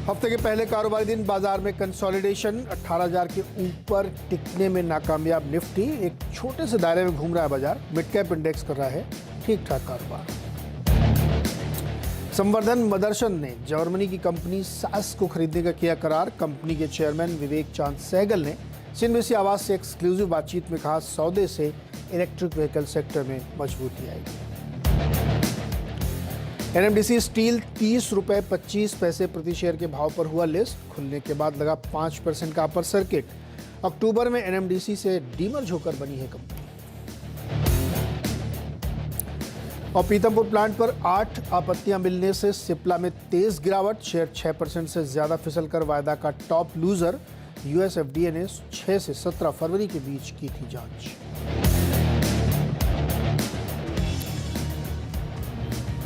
हफ्ते के पहले कारोबारी दिन बाजार में कंसोलिडेशन 18,000 के ऊपर टिकने में नाकामयाब निफ्टी एक छोटे से दायरे में घूम रहा है बाजार। मिड कैप इंडेक्स कर रहा है ठीक ठाक कारोबार। संवर्धन मदरसन ने जर्मनी की कंपनी सास को खरीदने का किया करार। कंपनी के चेयरमैन विवेक चांद सहगल ने CNBC आवाज से एक्सक्लूसिव बातचीत में कहा, सौदे से इलेक्ट्रिक व्हीकल सेक्टर में मजबूती आएगी। NMDC स्टील 30 रुपये 25 पैसे प्रति शेयर के भाव पर हुआ लिस्ट। खुलने के बाद लगा 5% का अपर सर्किट। अक्टूबर में NMDC से डीमर्ज होकर बनी है कंपनी। और पीतमपुर प्लांट पर 8 आपत्तियां मिलने से सिप्ला में तेज गिरावट। शेयर 6% से ज्यादा फिसलकर वायदा का टॉप लूजर। US FDA ने 6 से 17 फरवरी के बीच की थी जांच।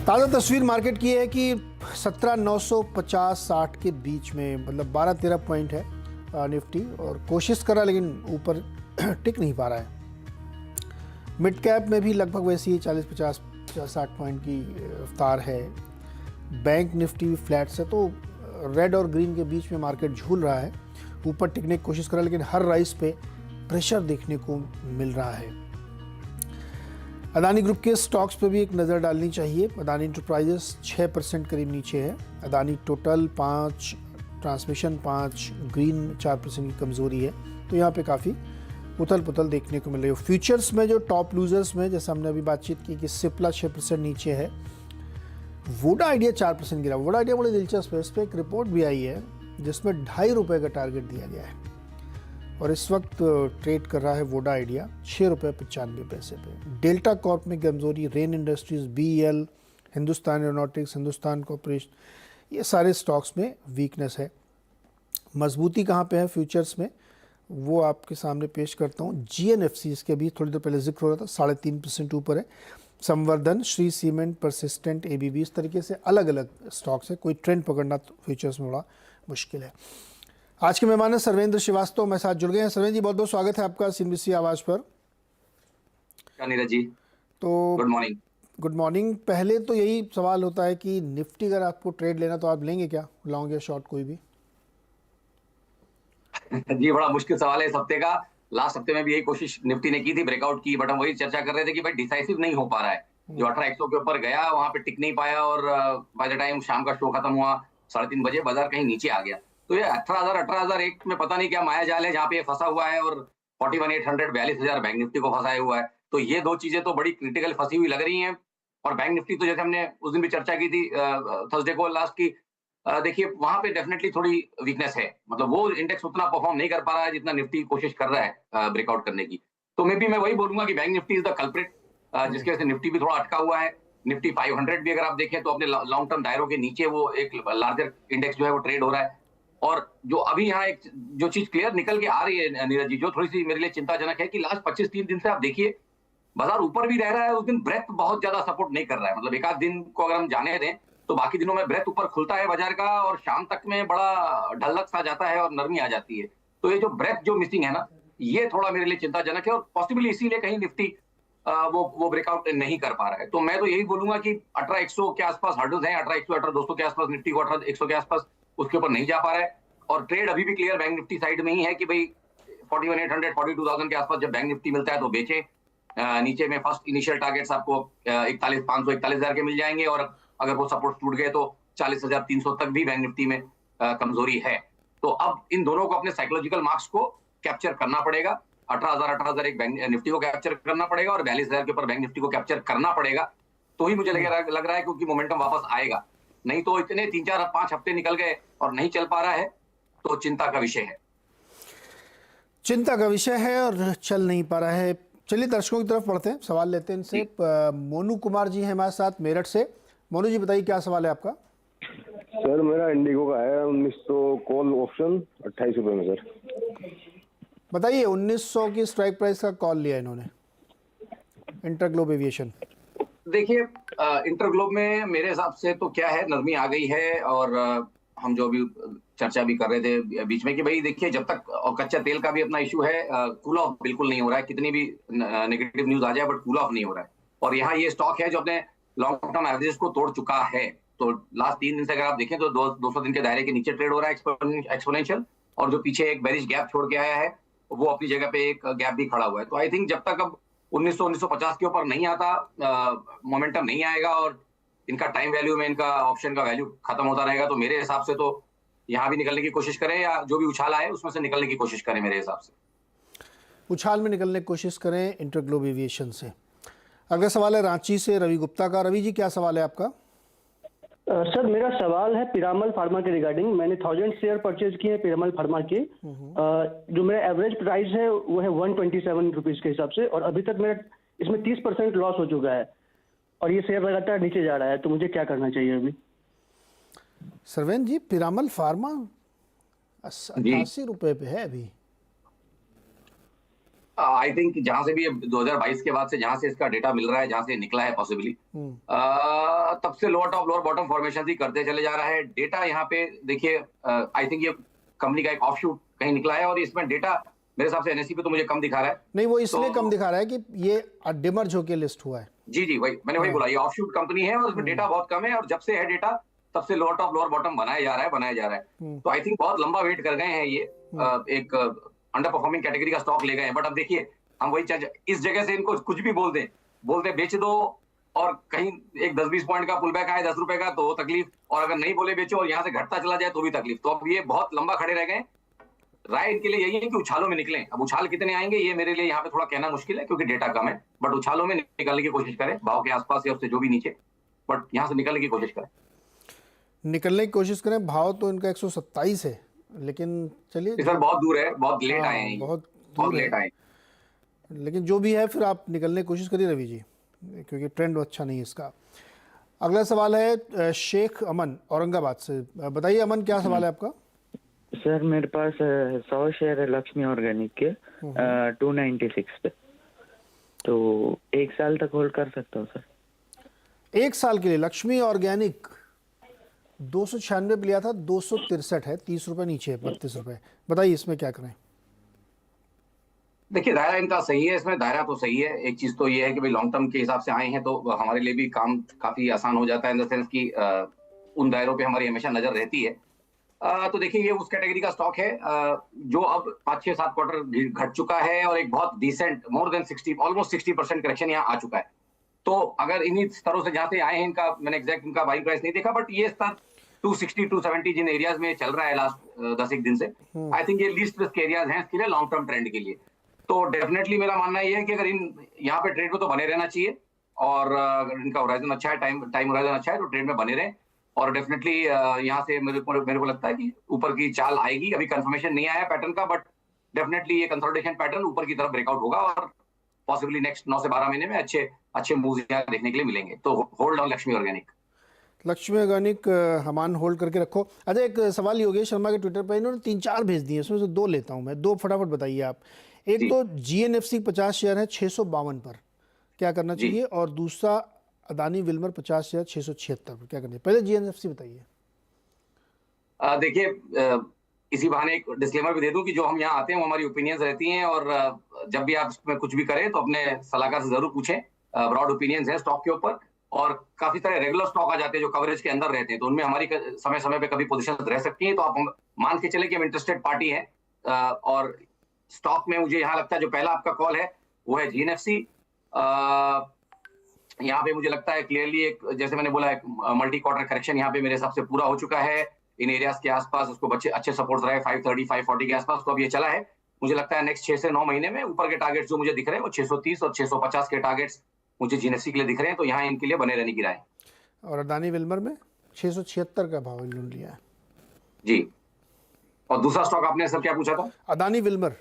ताज़ा तस्वीर मार्केट की है कि 17,950-60 के बीच में, मतलब 12-13 पॉइंट है निफ्टी, और कोशिश कर रहा है लेकिन ऊपर टिक नहीं पा रहा है। मिड कैप में भी लगभग वैसी ही 40-50-60 पॉइंट की रफ्तार है। बैंक निफ्टी भी फ्लैट से, तो रेड और ग्रीन के बीच में मार्केट झूल रहा है। ऊपर टिकने की कोशिश कर रहा है लेकिन हर राइस पे प्रेशर देखने को मिल रहा है। अदानी ग्रुप के स्टॉक्स पे भी एक नज़र डालनी चाहिए। अदानी इंटरप्राइजेस 6% करीब नीचे है। अदानी टोटल 5, ट्रांसमिशन 5, ग्रीन 4% की कमज़ोरी है। तो यहाँ पे काफ़ी उथल पुथल देखने को मिल रही है। फ्यूचर्स में जो टॉप लूजर्स में, जैसे हमने अभी बातचीत की कि सिप्ला 6% नीचे है। वोडा आइडिया 4% गिरा। वोडा आइडिया बड़ी दिलचस्प है। इस पर एक रिपोर्ट भी आई है जिसमें 2.5 रुपये का टारगेट दिया गया है और इस वक्त ट्रेड कर रहा है वोडा आइडिया 6 रुपये 95 पैसे पे। डेल्टा कॉर्प में कमजोरी, rain industries, BEL, Hindustan aeronautics, Hindustan corporation, ये सारे स्टॉक्स में वीकनेस है। मजबूती कहाँ पे है फ्यूचर्स में, वो आपके सामने पेश करता हूँ। GNFC, इसके भी थोड़ी देर पहले जिक्र हो रहा था, 3.5% ऊपर है। संवर्धन, श्री सीमेंट, परसिस्टेंट, ABB, इस तरीके से अलग अलग स्टॉक्स है। कोई ट्रेंड पकड़ना तो फ्यूचर्स में बड़ा मुश्किल है। आज के मेहमान हैं सर्वेंद्र श्रीवास्तव, मेरे साथ जुड़ गए हैं। सर्वेंद्र जी, बहुत बहुत स्वागत है आपका CNBC आवाज पर। नीरज जी, तो गुड मॉर्निंग। Good morning. पहले तो यही सवाल होता है कि निफ्टी अगर आपको ट्रेड लेना तो आप लेंगे क्या, लॉन्ग या शॉर्ट कोई भी? जी, बड़ा मुश्किल सवाल है इस हफ्ते का। लास्ट हफ्ते में भी यही कोशिश निफ्टी ने की थी, ब्रेकआउट की, बट हम वही चर्चा कर रहे थे कि भाई डिसाइसिव नहीं हो पा रहा है। जो 18,100 के ऊपर गया वहां पे टिक नहीं पाया और बाय द टाइम शाम का शो खत्म हुआ 3:30 बजे बाजार कहीं नीचे आ गया। तो ये 18,001 में पता नहीं क्या माया जाल है जहाँ पे ये फंसा हुआ है, और 41,800 42,000 बैंक निफ्टी को फंसाया हुआ है। तो ये दो चीजें तो बड़ी क्रिटिकल फंसी हुई लग रही हैं। और बैंक निफ्टी तो जैसे हमने उस दिन भी चर्चा की थी थर्सडे को लास्ट की, देखिए वहां पे डेफिनेटली थोड़ी वीकनेस है। मतलब वो इंडेक्स उतना परफॉर्म नहीं कर पा रहा है जितना निफ्टी कोशिश कर रहा है ब्रेकआउट करने की। तो मैं वही बोलूंगा कि bank Nifty is the culprit, जिसकी वजह से निफ्टी भी थोड़ा अटका हुआ है। निफ्टी 500 भी अगर आप देखें तो अपने लॉन्ग टर्म दायरों के नीचे वो एक लार्जर इंडेक्स जो है वो ट्रेड हो रहा है। और जो अभी यहाँ एक जो चीज क्लियर निकल के आ रही है नीरज जी, जो थोड़ी सी मेरे लिए चिंताजनक है कि लास्ट 25-30 दिन से आप देखिए बाजार ऊपर भी रह रहा है, उस दिन ब्रेथ बहुत ज्यादा सपोर्ट नहीं कर रहा है। मतलब एक आध दिन को अगर हम जाने दें तो बाकी दिनों में ब्रेथ ऊपर खुलता है बाजार का और शाम तक में बड़ा ढलक सा जाता है और नरमी आ जाती है। तो ये जो ब्रेथ जो मिसिंग है ना, ये थोड़ा मेरे लिए चिंताजनक है और पॉसिबली इसीलिए कहीं निफ्टी वो ब्रेकआउट नहीं कर पा रहा है। तो मैं तो यही बोलूंगा कि 18,100 के आसपास हर्डल्स हैं, 18,100 18,200 के आसपास निफ्टी को, 18,100 के आसपास उसके ऊपर नहीं जा पा रहा है। और ट्रेड अभी भी क्लियर बैंक निफ्टी साइड में ही है कि भाई 41,800 42,000 के आसपास जब बैंक निफ्टी मिलता है तो बेचे। नीचे में फर्स्ट इनिशियल टारगेट्स आपको 41,500 41,000 के मिल जाएंगे, और अगर वो सपोर्ट टूट गए तो 40,300 तक भी बैंक निफ्टी में कमजोरी है। तो अब इन दोनों को अपने साइकोलॉजिकल मार्क्स को कैप्चर करना पड़ेगा। 18,000 एक बैंक निफ्टी को कैप्चर करना पड़ेगा और 42,000 के ऊपर बैंक निफ्टी को कैप्चर करना पड़ेगा, तो ही मुझे लग रहा है क्योंकि मोमेंटम वापस आएगा। नहीं तो इतने 3-4-5 हफ्ते निकल गए और नहीं चल पा रहा है, तो चिंता का विषय है। चिंता का विषय है और चल नहीं पा रहा है। चलिए दर्शकों की तरफ पढ़ते हैं, सवाल लेते हैं इनसे। मोनू कुमार जी हैं हमारे साथ मेरठ से। मोनू जी बताइए क्या सवाल है आपका? सर मेरा इंडिगो का है 1900 कॉल ऑप्शन 28 रुपए में। सर बताइए, 1900 की स्ट्राइक प्राइस का कॉल लिया इन्होंने, इंटरग्लोब एविएशन। देखिए इंटरग्लोब में मेरे हिसाब से तो क्या है, नरमी आ गई है। और हम जो भी चर्चा भी कर रहे थे बीच में कि भाई देखिए जब तक, और कच्चा तेल का भी अपना इशू है, कूल ऑफ बिल्कुल नहीं हो रहा है। कितनी भी नेगेटिव न्यूज आ जाए बट कूल ऑफ नहीं हो रहा है। और यहाँ ये स्टॉक है जो अपने लॉन्ग टर्म एवरेज को तोड़ चुका है। तो लास्ट 3 दिन से अगर आप देखें तो 200 दिन के दायरे के नीचे ट्रेड हो रहा है एक्सपोनेंशियल, और जो पीछे एक बेरिश गैप छोड़ के आया है वो अपनी जगह पे एक गैप भी खड़ा हुआ है। तो आई थिंक जब तक अब 1950 के ऊपर नहीं आता, मोमेंटम नहीं आएगा और इनका टाइम वैल्यू में इनका ऑप्शन का वैल्यू खत्म होता रहेगा, तो मेरे हिसाब से तो यहाँ भी निकलने की कोशिश करें या जो भी उछाल आए उसमें से निकलने की कोशिश करें मेरे हिसाब से। उछाल में निकलने की कोशिश करें इंटरग्लोब एविएशन से। अगला सवाल है रांची से रवि गुप्ता का। रवि जी, क्या सवाल है आपका? सर मेरा सवाल है पिरामल फार्मा के रिगार्डिंग। मैंने 1000 शेयर परचेज किए हैं पिरामल फार्मा के। जो मेरा एवरेज प्राइस है वो है 127 रुपीज के हिसाब से, और अभी तक मेरा इसमें 30% लॉस हो चुका है और ये शेयर लगातार नीचे जा रहा है, तो मुझे क्या करना चाहिए अभी? सरवेन जी, पिरामल फार्मा 88 रुपए पे है अभी। आई थिंक जहां से भी 2022 के बाद से जहां से इसका डेटा मिल रहा है, जहां से निकला है पॉसिबली, तब से lower top lower bottom formation ही करते चले जा रहा है। डेटा यहाँ पे देखिए, आई थिंक ये कंपनी का एक ऑफशूट कहीं निकला है और इसमें डेटा मेरे हिसाब से एनएसई पे तो मुझे कम दिखा रहा है। नहीं, वो इसलिए कम दिखा रहा है कि ये डिमर्ज होके लिस्ट हुआ है। जी, वही मैंने वही बोला, ये ऑफशूट कंपनी है और उसमें डेटा बहुत कम है, और जब से है डेटा तब से लोअर टॉप लोअर बॉटम बनाया जा रहा है। तो आई थिंक बहुत लंबा वेट कर गए हैं ये, एक अंडर परफॉर्मिंग कैटेगरी का स्टॉक ले गए हैं। बट अब देखिए, हम वही इस जगह से इनको कुछ भी बोल दें बेच दो, और कहीं एक 10-20 पॉइंट का पुल बैक आए 10 रुपए का तो तकलीफ, और अगर नहीं बोले बेचो और यहाँ से घटता चला जाए तो भी तकलीफ। तो अब ये बहुत लंबा खड़े रह गए। राय इनके लिए यही है कि उछालों में निकलें। अब उछाल कितने आएंगे ये मेरे लिए यहाँ पे थोड़ा कहना मुश्किल है क्योंकि डेटा कम है, बट उछालों में निकलने की कोशिश करें, भाव के आसपास या उससे जो भी नीचे, बट यहाँ से निकलने की कोशिश करें। निकलने की कोशिश करें। भाव तो इनका 127 है, लेकिन चलिए सर बहुत दूर है, बहुत लेट आए हैं, बहुत लेट आए। लेकिन जो भी है, फिर आप निकलने की कोशिश करिए रवि जी, क्योंकि ट्रेंड अच्छा नहीं है इसका। अगला सवाल है शेख अमन औरंगाबाद से। बताइए अमन, क्या सवाल है आपका? सर मेरे पास 100 शेयर है लक्ष्मी ऑर्गेनिक के 296 पे, तो 1 साल तक होल्ड कर सकता हूँ सर? 1 साल के लिए लक्ष्मी ऑर्गेनिक 296 पे लिया था, 263 है, 30 रुपए नीचे है, 32 रुपए। बताइए इसमें क्या करें? देखिए दायरा इनका सही है, इसमें दायरा तो सही है। एक चीज तो ये है कि भाई लॉन्ग टर्म के हिसाब से आए हैं तो हमारे लिए भी काम काफी आसान हो जाता है, इन द सेंस कि उन दायरों पे हमारी हमेशा नजर रहती है। तो देखिए, ये उस कैटेगरी का स्टॉक है जो अब 5-6-7 क्वार्टर घट चुका है और एक बहुत decent more than 60 almost 60% correction यहाँ आ चुका है। तो अगर इन्हीं स्तरों से जहाँ से आए हैं, इनका मैंने एग्जैक्ट इनका बाइंग प्राइस नहीं देखा, बट ये स्तर 260-270 जिन एरियाज में चल रहा है लास्ट 10 दिन से, आई थिंक ये लीस्ट रिस्क एरियाज हैं इसके लिए, लॉन्ग टर्म ट्रेंड के लिए। तो डेफिनेटली मेरा मानना ये है कि अगर इन यहाँ पे ट्रेड में तो बने रहना चाहिए, और अगर इनका होराइजन अच्छा है, टाइम होराइजन अच्छा है, तो ट्रेड में बने रहें। और डेफिनेटली यहाँ से मेरे को लगता है कि ऊपर की चाल आएगी। अभी कंफर्मेशन नहीं आया पैटर्न का, बट डेफिनेटली ये कंसोलिडेशन पैटर्न ऊपर की तरफ ब्रेकआउट होगा और पॉसिबली नेक्स्ट 9 से 12 महीने में अच्छे मूव्स यहाँ देखने के लिए मिलेंगे। तो hold on Lakshmi organic. Lakshmi organic हमान होल्ड करके रखो। अच्छा, एक सवाल योगेश शर्मा के ट्विटर पर इन्होंने 3-4 भेज दिए, उसमें से 2 लेता हूँ मैं, 2 फटाफट बताइए आप। एक तो जीएनएफसी 50 शेयर है 652 पर, क्या करना चाहिए? और दूसरा अदानी विल्मर 50 शेयर 676 पर, क्या करना चाहिए? पहले जीएनएफसी बताइए। देखिए, इसी बहाने एक डिस्क्लेमर भी दे दूं कि जो हम यहाँ आते हैं वो हमारी ओपिनियंस रहती हैं, और जब भी आप इसमें कुछ भी करें तो अपने सलाहकार से जरूर पूछें। ब्रॉड ओपिनियंस है स्टॉक के ऊपर, और काफी सारे रेगुलर स्टॉक आ जाते हैं जो कवरेज के अंदर रहते हैं, तो उनमें हमारी समय समय पे कभी पोजीशन रह सकती है। तो आप मान के चले कि हम इंटरेस्टेड पार्टी है, और स्टॉक में मुझे यहाँ लगता है जो पहला आपका कॉल है वो है जीएनएफसी। यहाँ पे मुझे लगता है क्लियरली एक, जैसे मैंने बोला, एक मल्टी क्वार्टर करेक्शन यहाँ पे मेरे हिसाब से पूरा हो चुका है। इन एरियाज के आसपास उसको अच्छे सपोर्ट रहे 530 540 के आसपास, तो अब ये चला है। मुझे लगता है नेक्स्ट 6 से 9 महीने में ऊपर के टारगेट्स जो मुझे दिख रहे हैं वो 630 और 650 के टारगेट्स मुझे जीएनएफसी के लिए दिख रहे हैं, तो यहाँ इनके लिए बने रहने की राय। और अदानी विल्मर में 676 का भाव इन्होंने लिया है जी। और दूसरा स्टॉक आपने सर क्या पूछा था? अदानी विल्मर।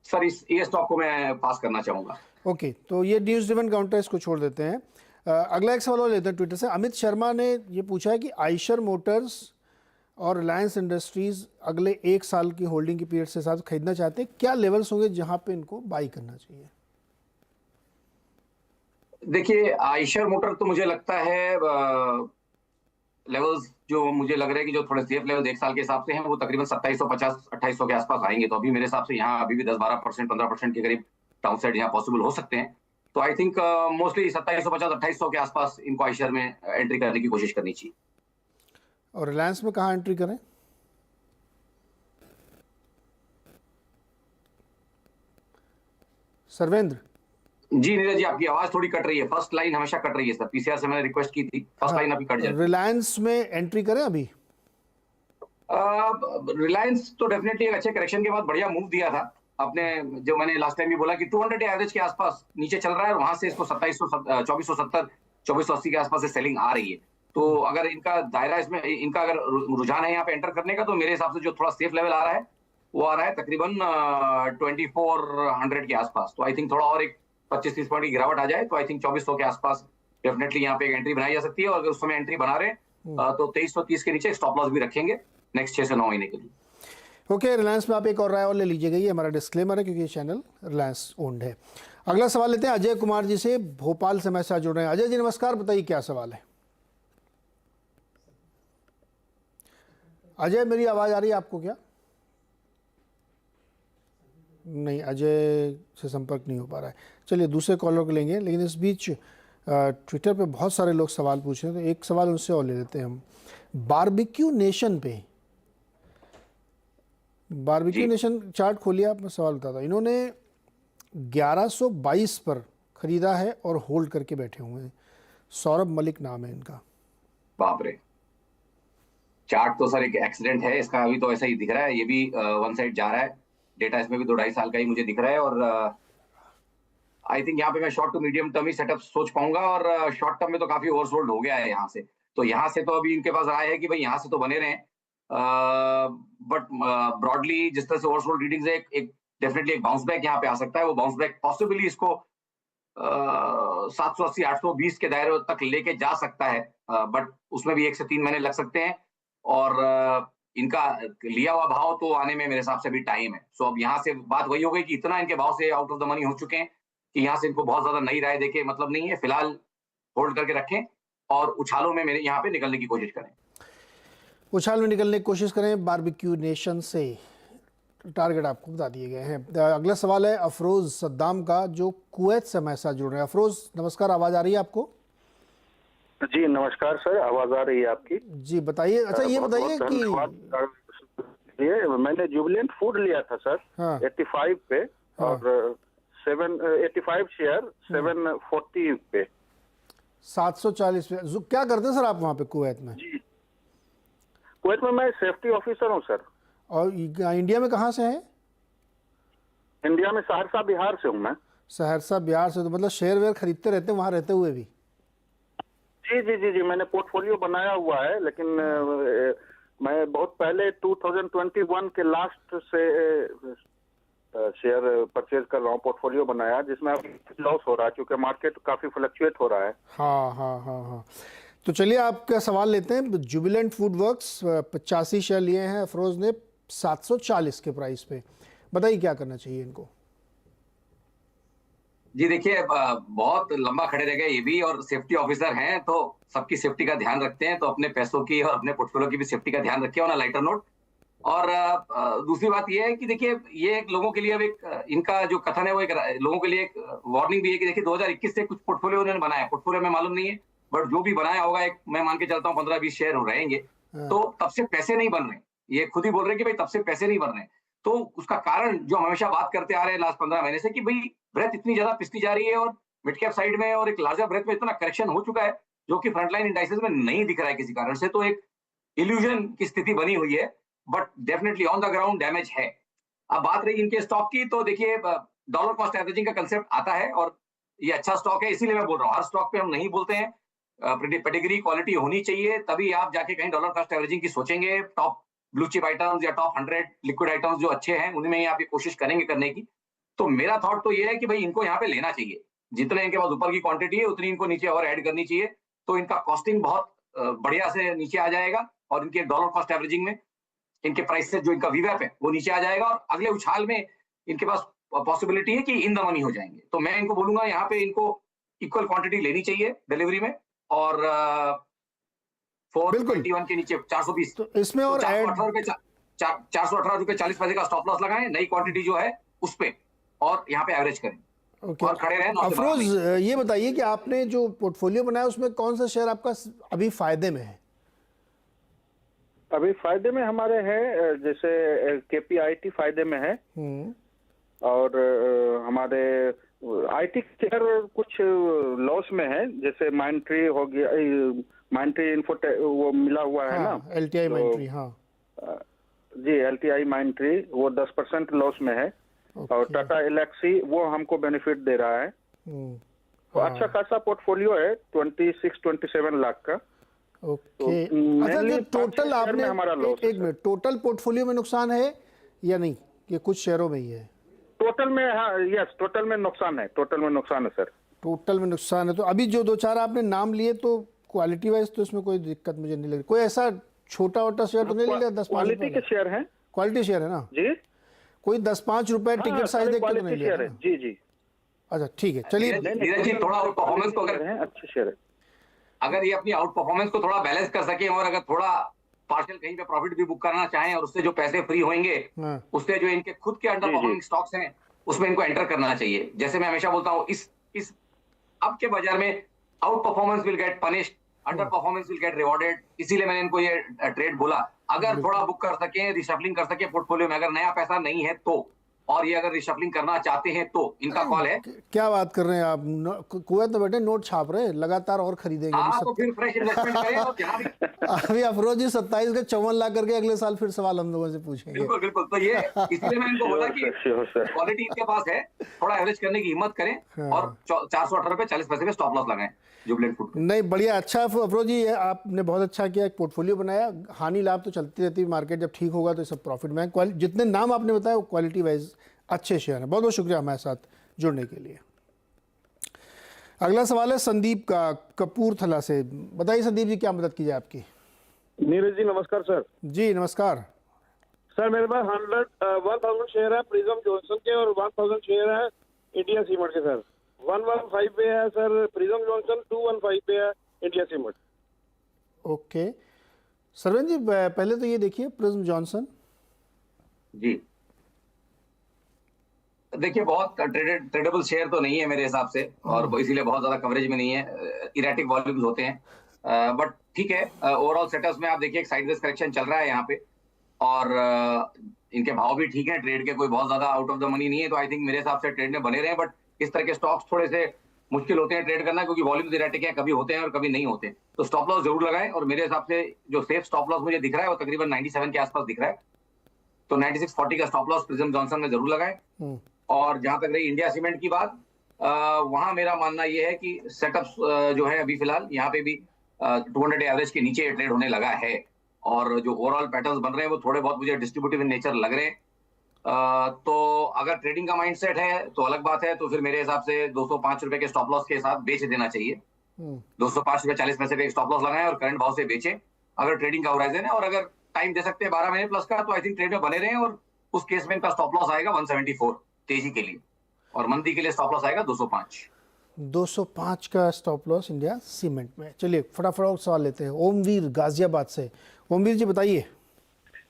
सर ये स्टॉक को मैं पास करना चाहूंगा। ओके, तो ये न्यूज़ ड्रिवन काउंटर, इसको छोड़ देते हैं। अगला एक सवाल और लेते हैं ट्विटर से। अमित शर्मा ने ये पूछा है कि आइशर मोटर्स और रिलायंस इंडस्ट्रीज अगले 1 साल की होल्डिंग की पीरियड से साथ खरीदना चाहते हैं, क्या लेवल्स होंगे जहां पे इनको बाई करना चाहिए? देखिए, आइशर मोटर तो मुझे लगता है लेवल्स जो मुझे लग रहा है कि जो थोड़े सेफ लेवल 1 साल के हिसाब से हैं वो तकरीबन 2750-2800 के आसपास आएंगे। तो अभी मेरे हिसाब से यहाँ अभी भी 10-12%, 15% के करीब डाउनसाइड यहाँ पॉसिबल हो सकते हैं। तो आई थिंक मोस्टली 2750-2800 के आसपास इनको आई शेयर में एंट्री करने की कोशिश करनी चाहिए। और रिलायंस में कहाँ एंट्री करें? सर्वेंद्र जी नीरज जी, आपकी आवाज थोड़ी कट रही है, फर्स्ट लाइन हमेशा कट रही है सर, पीसीआर से मैंने रिक्वेस्ट की थी, फर्स्ट लाइन अभी कट जाए। रिलायंस में एंट्री करें अभी? रिलायंस तो डेफिनेटली एक अच्छे करेक्शन के बाद बढ़िया मूव दिया था आपने, जो मैंने लास्ट टाइम भी बोला कि 200 एवरेज के आसपास नीचे चल रहा है और वहां से इसको 2470 2480 के आसपास से सेलिंग आ रही है। तो अगर इनका दायरा इसमें इनका अगर रुझान है यहाँ पे एंटर करने का, तो मेरे हिसाब से जो थोड़ा सेफ लेवल आ रहा है वो आ रहा है तकरीबन 2400 के आसपास। तो आई थिंक थोड़ा और एक 25-30 पॉइंट की गिरावट आ जाए तो आई थिंक 2400 के आसपास डेफिनेटली यहाँ पे एक एंट्री बनाई जा सकती है। और अगर उस समय एंट्री बना रहे तो 2330 के नीचे स्टॉप लॉस भी रखेंगे नेक्स्ट 6 से 9 महीने के लिए। ओके, रिलायंस में आप एक और राय और ले लीजिएगा, ये हमारा डिस्क्लेमर है क्योंकि ये चैनल रिलायंस ओन्ड है। अगला सवाल लेते हैं अजय कुमार जी से, भोपाल से हमारे साथ जुड़ रहे हैं। अजय जी नमस्कार, बताइए क्या सवाल है? अजय, मेरी आवाज़ आ रही है आपको क्या? नहीं, अजय से संपर्क नहीं हो पा रहा है। चलिए दूसरे कॉलर को लेंगे, लेकिन इस बीच ट्विटर पे बहुत सारे लोग सवाल पूछ रहे हैं, तो एक सवाल उनसे और ले लेते हैं हम। बारबेक्यू नेशन पे, बारबेक्यू नेशन चार्ट खोलिए आप, मैं सवाल बताता हूँ। इन्होंने 1122 पर खरीदा है और होल्ड करके बैठे हुए हैं। सौरभ मलिक नाम है इनका। बाप रे, चार्ट तो सर एक एक्सीडेंट है इसका, अभी तो ऐसा ही दिख रहा है, ये भी वन साइड जा रहा है, डेटा इसमें भी 2-2.5 साल का ही मुझे दिख रहा है। और आई थिंक यहाँ पे मैं शॉर्ट टू मीडियम टर्म ही सेटअप सोच पाऊंगा, और शॉर्ट टर्म में तो काफी ओवरसोल्ड हो गया है यहाँ से। तो यहाँ से तो अभी इनके पास राय है कि भाई यहाँ से तो बने रहे, बट ब्रॉडली जिस तरह से ओवरसोल्ड रीडिंग्स है, एक डेफिनेटली एक बाउंस बैक यहाँ पे आ सकता है। वो बाउंस बैक पॉसिबली इसको 780-820 के दायरे तक लेके जा सकता है, बट उसमें भी 1 से 3 महीने लग सकते हैं। और इनका लिया हुआ भाव तो आने में मेरे हिसाब से भी टाइम है। सो अब यहाँ से बात वही हो गई कि इतना इनके भाव से आउट ऑफ द मनी हो चुके हैं कि यहाँ से इनको बहुत ज्यादा नई राय देके मतलब नहीं है, फिलहाल होल्ड करके रखें और उछालों में मेरे यहाँ पे निकलने की कोशिश करें। उछाल में निकलने की कोशिश करें बारबेक्यू नेशन से। टारगेट आपको बता दिए गए हैं। अगला सवाल है अफरोज सद्दाम का, जो कुवैत से हमारे साथ जुड़ रहे हैं। अफरोज नमस्कार, आवाज़ आ रही है आपको? जी नमस्कार सर, आवाज आ रही है आपकी? जी बताइए। अच्छा ये बताइए कि ये मैंने जुबिलेंट फूड लिया था सर, हाँ। 85 पे, हाँ। और 85 शेयर 740 पे, 740 पे। क्या करते हैं सर आप वहाँ पे कुवैत में? जी कुवैत में मैं सेफ्टी ऑफिसर हूँ सर। और इंडिया में कहाँ से हैं? इंडिया में सहरसा बिहार से हूँ मैं। सहरसा बिहार से, तो मतलब शेयर वेयर खरीदते रहते हैं वहाँ रहते हुए भी? जी जी जी जी, मैंने पोर्टफोलियो बनाया हुआ है, लेकिन मैं बहुत पहले 2021 के लास्ट से शेयर परचेज कर रहा हूँ, पोर्टफोलियो बनाया, जिसमें अभी लॉस हो रहा है क्योंकि मार्केट काफी फ्लक्चुएट हो रहा है। हाँ हाँ हाँ हाँ। तो चलिए आपका सवाल लेते हैं। जुबिलेंट फूड वर्क्स 85 शेयर लिए हैं अफरोज ने 740 के प्राइस पे। बताइए क्या करना चाहिए इनको? जी देखिए, बहुत लंबा खड़े रह गए ये भी, और सेफ्टी ऑफिसर हैं तो सबकी सेफ्टी का ध्यान रखते हैं, तो अपने पैसों की और अपने पोर्टफोलियो की भी सेफ्टी का ध्यान रखिए ऑन अ लाइटर नोट। और दूसरी बात ये है कि देखिए ये एक लोगों के लिए अब एक इनका जो कथन है वो एक लोगों के लिए एक वार्निंग भी है कि देखिए 2021 से कुछ पोर्टफोलियो उन्होंने बनाया, पोर्टफोलियो में मालूम नहीं है, बट जो भी बनाया होगा एक मैं मान के चलता हूँ 15-20 शेयर हो रहेंगे, तो तब से पैसे नहीं बन रहे। ये खुद ही बोल रहे हैं कि भाई तब से पैसे नहीं बन रहे। तो उसका कारण जो हम हमेशा बात करते आ रहे हैं लास्ट 15 महीने से कि भाई ब्रेथ इतनी ज्यादा पिसती जा रही है और मिड कैप साइड में और एक लार्जर ब्रेथ में इतना करेक्शन हो चुका है जो कि फ्रंटलाइन इंडाइसेस में नहीं दिख रहा है किसी कारण से। तो एक इल्यूजन की स्थिति बनी हुई है, but definitely on the ground damage है। अब बात रही इनके स्टॉक की, तो देखिए डॉलर कॉस्ट एवरेजिंग का कंसेप्ट आता है और ये अच्छा स्टॉक है, इसीलिए मैं बोल रहा हूँ हर स्टॉक पे हम नहीं बोलते हैं। पेडिग्री क्वालिटी होनी चाहिए, तभी आप जाके कहीं डॉलर कॉस्ट एवरेजिंग की सोचेंगे। टॉप ब्लू चिप आइटम्स या टॉप 100 लिक्विड आइटम्स जो अच्छे हैं उनमें ही आप ये कोशिश करेंगे करने की। तो मेरा थॉट तो ये है कि भाई इनको यहाँ पे लेना चाहिए, जितने इनके पास ऊपर की क्वांटिटी है उतनी इनको नीचे और ऐड करनी चाहिए, तो इनका कॉस्टिंग बहुत बढ़िया से नीचे आ जाएगा और इनके डॉलर कॉस्ट एवरेजिंग में इनके प्राइस से जो इनका वीवैप है वो नीचे आ जाएगा और अगले उछाल में इनके पास पॉसिबिलिटी है कि इन द मनी हो जाएंगे। तो मैं इनको बोलूंगा यहाँ पे इनको इक्वल क्वांटिटी लेनी चाहिए डिलीवरी में, और 421 के नीचे 420, तो इसमें और 418 रुपए 40 पैसे का स्टॉप लॉस लगाएं, नई क्वांटिटी जो है उस पे, और यहाँ पे एवरेज करें। ओके और खड़े रहे 9 से 12 अफरोज, में। ये बताइए कि आपने जो पोर्टफोलियो बनाया उसमें कौन सा शेयर आपका अभी फायदे में है? अभी फायदे में हमारे हैं, जैसे KPIT फायदे में है, और हमारे IT शेयर कुछ लॉस में है, जैसे माइंट्री हो गया, माइंट्री इन्फोटेक वो मिला हुआ है ना, हाँ, LTI तो- माइंट्री, हाँ जी LTI माइंट्री वो 10% लॉस में है, और टाटा एलेक्सी वो हमको बेनिफिट दे रहा है। तो अच्छा खासा पोर्टफोलियो है, 26-27 लाख का। ओके। तो अच्छा, mainly जो 5-6 टोटल शेयर आपने में हमारा लॉस है, एक मिनट, टोटल पोर्टफोलियो में नुकसान है या नहीं, ये कुछ शेयरों में ही है? टोटल में, हाँ यस, टोटल में नुकसान है, टोटल में नुकसान है सर। टोटल में नुकसान है। तो अभी जो 2-4 आपने नाम लिए, तो क्वालिटी वाइज तो इसमें कोई दिक्कत मुझे नहीं लगी। कोई ऐसा छोटा वोटा शेयर तो नहीं लिया 10-5 क्वालिटी के शेयर हैं क्वालिटी शेयर है ना? जी, कोई 10-5 रुपए टिकट साइज देख के तो नहीं क्वालिटी लिया शेयर है ना? जी जी। अच्छा ठीक है, चलिए। धीरज जी, थोड़ा आउट परफॉर्मेंस को अगर हैं, अच्छे शेयर है। अगर ये अपनी आउट परफॉर्मेंस को थोड़ा बैलेंस कर सके, और अगर थोड़ा पार्शियल कहीं पे प्रॉफिट भी बुक करना चाहें, और उससे जो पैसे फ्री होंगे हाँ। उससे जो इनके खुद के अंडर परफॉर्मिंग स्टॉक्स हैं उसमें इनको एंटर करना चाहिए। जैसे मैं हमेशा बोलता हूँ, इस अब के बाजार में out performance will get punished, under performance will get rewarded. इसीलिए मैंने इनको ये ट्रेड बोला। अगर थोड़ा बुक कर सके, रिशफलिंग कर सके पोर्टफोलियो में, अगर नया पैसा नहीं है तो, और ये अगर रिशफलिंग करना चाहते हैं तो इनका कॉल है। क्या बात कर रहे हैं आप? कुवैत में बैठे नोट छाप रहे हैं, लगातार और खरीदेंगे। हाँ, तो फिर फ्रेश इन्वेस्टमेंट करें, और जहाँ भी अभी अफरोज जी 27 का 54 लाख करके अगले साल फिर सवाल हम लोगों से पूछेंगे। बिल्कुल बिल्कुल। तो ये इसलिए मैं इनको बोला कि श्योर सर। क्वालिटी इनके पास है, थोड़ा एवरेज करने की हिम्मत करें, और 418 रुपए 40 पैसे में स्टॉप लॉस लगाएं जुबलेंट फूड पे। नहीं, बढ़िया, अच्छा अफरोज जी, आपने बहुत अच्छा किया, एक पोर्टफोलियो बनाया। हानि लाभ तो चलती रहती है, मार्केट जब ठीक होगा तो सब प्रॉफिट में है। जितने नाम आपने बताया वो क्वालिटी वाइज अच्छे शेयर हैं। बहुत बहुत शुक्रिया हमारे साथ जुड़ने के लिए। अगला सवाल है संदीप का, कपूरथला से। बताइए संदीप जी, क्या मदद की जाए आपकी? नीरज जी नमस्कार सर। जी नमस्कार। सर मेरे पास 1000 शेयर है प्रिज्म जॉनसन के, और 1000 शेयर है इंडिया सीमेंट के सर। 115 पे है सर प्रिज्म जॉनसन, 215 पे है इंडिया सीमेंट। ओके सरवन जी, पहले तो ये देखिए प्रिज्म जॉनसन। जी देखिए, बहुत ट्रेडेबल शेयर तो नहीं है मेरे हिसाब से, और इसीलिए बहुत ज्यादा कवरेज में नहीं है। इरेटिक वॉल्यूम्स होते हैं, बट ठीक है। ओवरऑल सेटअप्स में आप देखिए एक साइडवेज करेक्शन चल रहा है यहाँ पे, और इनके भाव भी ठीक है, ट्रेड के कोई बहुत ज्यादा आउट ऑफ द मनी नहीं है। तो आई थिंक मेरे हिसाब से ट्रेड में बने रहे। बट इस तरह के स्टॉक्स थोड़े से मुश्किल होते हैं ट्रेड करना, क्योंकि वॉल्यूम्स इरेटिक है, कभी होते हैं और कभी नहीं होते। तो स्टॉप लॉस जरूर लगाएं, और मेरे हिसाब से जो सेफ स्टॉप लॉस मुझे दिख रहा है वो तकरीबन 97 के आसपास दिख रहा है। तो 9640 का स्टॉप लॉस प्रिज्म जॉनसन में जरूर लगाएं। और जहां तक रही इंडिया सीमेंट की बात, वहां मेरा मानना यह है कि सेटअप्स जो है अभी फिलहाल यहाँ पे भी 200 एवरेज के नीचे ट्रेड होने लगा है, और जो ओवरऑल पैटर्न्स बन रहे हैं वो थोड़े बहुत मुझे डिस्ट्रीब्यूटिव इन नेचर लग रहे हैं। तो अगर ट्रेडिंग का माइंडसेट है तो अलग बात है, तो फिर मेरे हिसाब से 205 रुपए के स्टॉप लॉस के साथ बेच देना चाहिए। 205 रुपए 40 पैसे पे स्टॉप लॉस लगाएं और करंट भाव से बेचें अगर ट्रेडिंग का होराइजन है। और अगर टाइम दे सकते हैं 12 महीने प्लस का, तो आई थिंक ट्रेड में बने रहें, और उस केस में इनका स्टॉप लॉस आएगा 174 तेजी के लिए, और मंदी के लिए स्टॉप लॉस आएगा 205 का स्टॉप लॉस इंडिया सीमेंट में। चलिए फटाफट और सवाल लेते हैं। ओमवीर गाजियाबाद से। ओमवीर जी बताइए।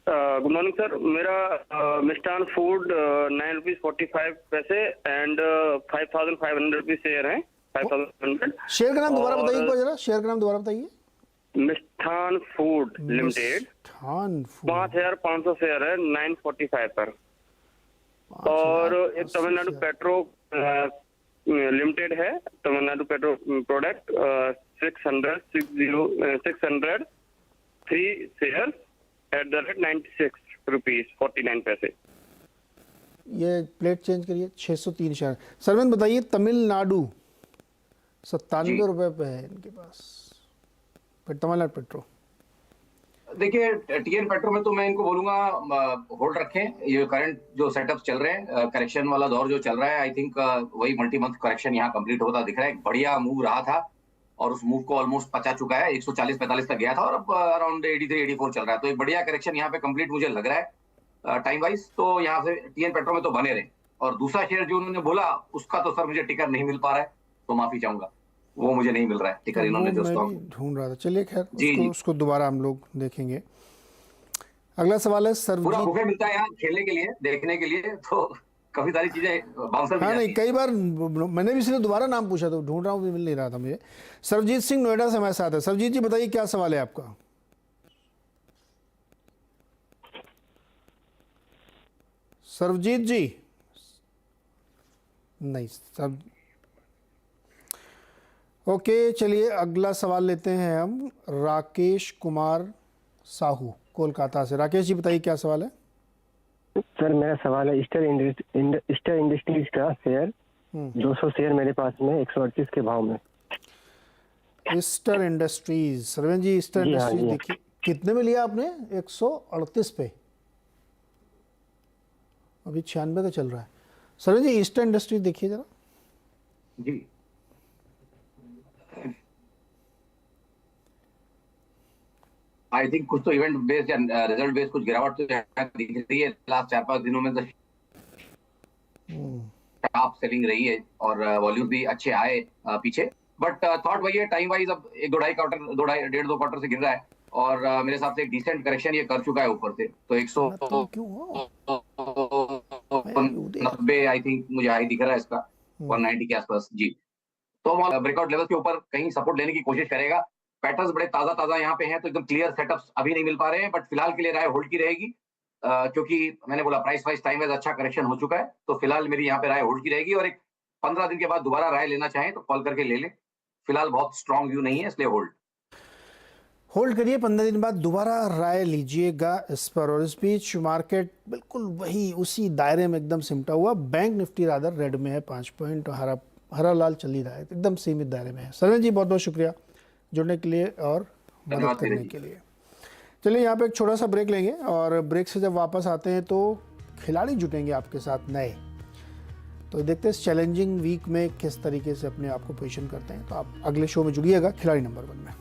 Good morning sir. मेरा मिष्टान फूड 9 रुपीज 45 पैसे एंड 5500 रुपीज शेयर है। 5500। शेयर का नाम दोबारा बताइए जरा, शेयर का नाम दोबारा बताइए। मिष्ठान फूड लिमिटेड। मिष्ठान फूड 5500 शेयर है 945 पर। और एक तमिलनाडु पेट्रो लिमिटेड है, Tamil Nadu petro product 603 share at the rate 96 rupees 49 पैसे। ये प्लेट चेंज करिए। 603 शेयर। सरवन बताइए, तमिलनाडु 97 रुपए पे है इनके पास, फिर तमिलनाडु पेट्रो। देखिए टीएन पेट्रो में तो मैं इनको बोलूंगा होल्ड रखें। ये करंट जो सेटअप चल रहे हैं, करेक्शन वाला दौर जो चल रहा है, आई थिंक वही मल्टी मंथ करेक्शन यहाँ कंप्लीट होता दिख रहा है। एक बढ़िया मूव रहा था और उस मूव को ऑलमोस्ट पचा चुका है, 140-45 तक गया था और अब अराउंड 83-84 चल रहा है। तो एक बढ़िया करेक्शन यहाँ पे कंप्लीट मुझे लग रहा है टाइम वाइज। तो यहाँ से टीएन पेट्रो में तो बने रहे। और दूसरा शेयर जो उन्होंने बोला उसका तो सर मुझे टिकर नहीं मिल पा रहा है, तो माफी चाहूंगा, वो मुझे नहीं मिल रहा है टिकर इन्होंने जो स्टॉक ढूंढ रहा था। चलिए खैर उसको दोबारा हम लोग देखेंगे। अगला सवाल है पूरा बुफे मिलता है यहाँ खेलने के लिए, देखने के लिए, तो काफी सारी चीजें बाउंसर भी हाँ जाती नहीं, हैं। कई बार मैंने भी इसलिए दोबारा नाम पूछा तो ढूंढ रहा हूँ, मिल नहीं रहा था मुझे। सरबजीत सिंह नोएडा से हमारे साथ है। सरबजीत जी बताइए क्या सवाल है आपका। सरबजीत जी नहीं सब। ओके चलिए अगला सवाल लेते हैं हम राकेश कुमार साहू कोलकाता से। राकेश जी बताइए क्या सवाल है। सर मेरा सवाल है ईस्टर इंडस्ट्रीज का शेयर 200 शेयर मेरे पास में 138 के भाव में। ईस्टर इंडस्ट्रीज, सरवन जी ईस्टर जी हाँ, इंडस्ट्रीज जी। देखिए कितने में लिया आपने। 138 पे, अभी 96 का चल रहा है। सरवन जी ईस्टर इंडस्ट्रीज देखिए जरा। जी आई थिंक कुछ तो इवेंट बेस्ड या रिजल्ट बेस्ड कुछ गिरावट तो दिख रही है लास्ट 4-5 दिनों में। तो टॉप सेलिंग रही है और वॉल्यूम भी अच्छे आए पीछे, बट थॉट वही है टाइम वाइज अब 1-2 क्वार्टर से गिर रहा है और मेरे हिसाब से एक डिसेंट करेक्शन ये कर चुका है ऊपर से। तो 190 आई थिंक मुझे हाई दिख रहा है इसका 190 के आसपास जी। तो हम ब्रेकआउट लेवल के ऊपर कहीं सपोर्ट लेने की कोशिश करेगा। पैटर्न्स बड़े ताजा यहाँ पे हैं तो एकदम क्लियर सेटअप्स अभी नहीं मिल पा रहे हैं, बट फिलहाल के लिए राय होल्ड की रहेगी क्योंकि मैंने बोला प्राइस वाइज टाइम वाइज अच्छा करेक्शन हो चुका है। तो फिलहाल मेरी यहाँ पे राय होल्ड की रहेगी और एक 15 दिन के बाद दोबारा राय लेना चाहें तो कॉल करके ले लें। फिलहाल बहुत स्ट्रॉन्ग व्यू नहीं है इसलिए होल्ड करिए, 15 दिन बाद दोबारा राय लीजिएगा इस पर। और इस बीच मार्केट बिल्कुल वही उसी दायरे में एकदम सिमटा हुआ। बैंक निफ्टी रादर रेड में है 5 पॉइंट, हरा लाल चल ही रहा है, एकदम सीमित दायरे में है। सरवन जी बहुत बहुत शुक्रिया जुड़ने के लिए और मदद करने के लिए। चलिए यहाँ पे एक छोटा सा ब्रेक लेंगे और ब्रेक से जब वापस आते हैं तो खिलाड़ी जुटेंगे आपके साथ नए। तो देखते हैं इस चैलेंजिंग वीक में किस तरीके से अपने आप को पोजीशन करते हैं। तो आप अगले शो में जुड़िएगा खिलाड़ी नंबर 1 में।